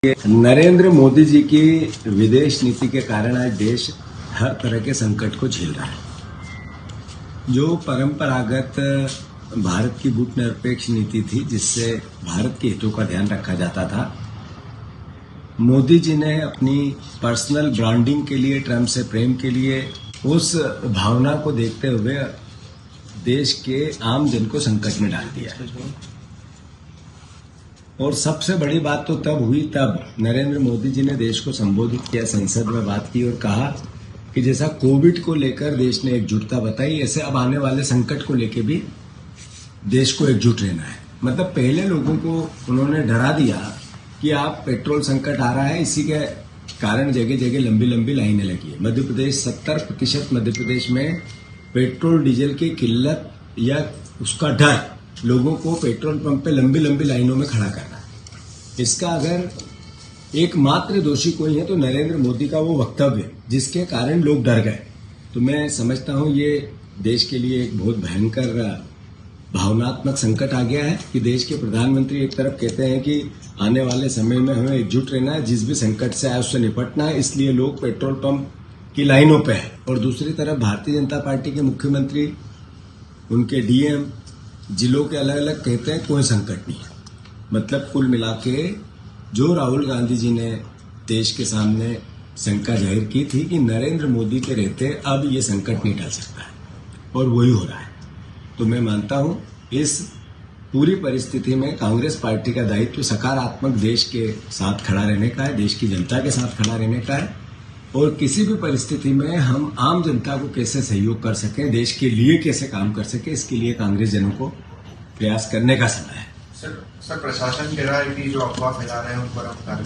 नरेंद्र मोदी जी की विदेश नीति के कारण आज देश हर तरह के संकट को झेल रहा है। जो परंपरागत भारत की गुटनिरपेक्ष नीति थी, जिससे भारत के हितों का ध्यान रखा जाता था, मोदी जी ने अपनी पर्सनल ब्रांडिंग के लिए, ट्रंप से प्रेम के लिए, उस भावना को देखते हुए देश के आम जन को संकट में डाल दिया। और सबसे बड़ी बात तो तब हुई तब नरेंद्र मोदी जी ने देश को संबोधित किया, संसद में बात की और कहा कि जैसा कोविड को लेकर देश ने एकजुटता बताई, ऐसे अब आने वाले संकट को लेकर भी देश को एकजुट रहना है। मतलब पहले लोगों को उन्होंने डरा दिया कि आप पेट्रोल संकट आ रहा है, इसी के कारण जगह जगह लंबी लंबी लाइनें लगी है। मध्य प्रदेश 70% मध्य प्रदेश में पेट्रोल डीजल की किल्लत या उसका डर लोगों को पेट्रोल पंप पे लंबी लंबी लाइनों में खड़ा करना है। इसका अगर एकमात्र दोषी कोई है तो नरेंद्र मोदी का वो वक्तव्य, जिसके कारण लोग डर गए। तो मैं समझता हूं ये देश के लिए एक बहुत भयंकर भावनात्मक संकट आ गया है कि देश के प्रधानमंत्री एक तरफ कहते हैं कि आने वाले समय में हमें एकजुट रहना है, जिस भी संकट से आए उससे निपटना है, इसलिए लोग पेट्रोल पंप की लाइनों पे है। और दूसरी तरफ भारतीय जनता पार्टी के मुख्यमंत्री, उनके डीएम जिलों के अलग अलग कहते हैं कोई संकट नहीं है। मतलब कुल मिला के जो राहुल गांधी जी ने देश के सामने शंका जाहिर की थी कि नरेंद्र मोदी के रहते अब ये संकट नहीं टल सकता है, और वही हो रहा है। तो मैं मानता हूं इस पूरी परिस्थिति में कांग्रेस पार्टी का दायित्व सकारात्मक देश के साथ खड़ा रहने का है, देश की जनता के साथ खड़ा रहने का है, और किसी भी परिस्थिति में हम आम जनता को कैसे सहयोग कर सकें, देश के लिए कैसे काम कर सकें, इसके लिए कांग्रेस जनों को प्रयास करने का समय है। सर प्रशासन कह रहा है कि जो अफवाह फैला रहे हैं उन पर हम कार्रवाई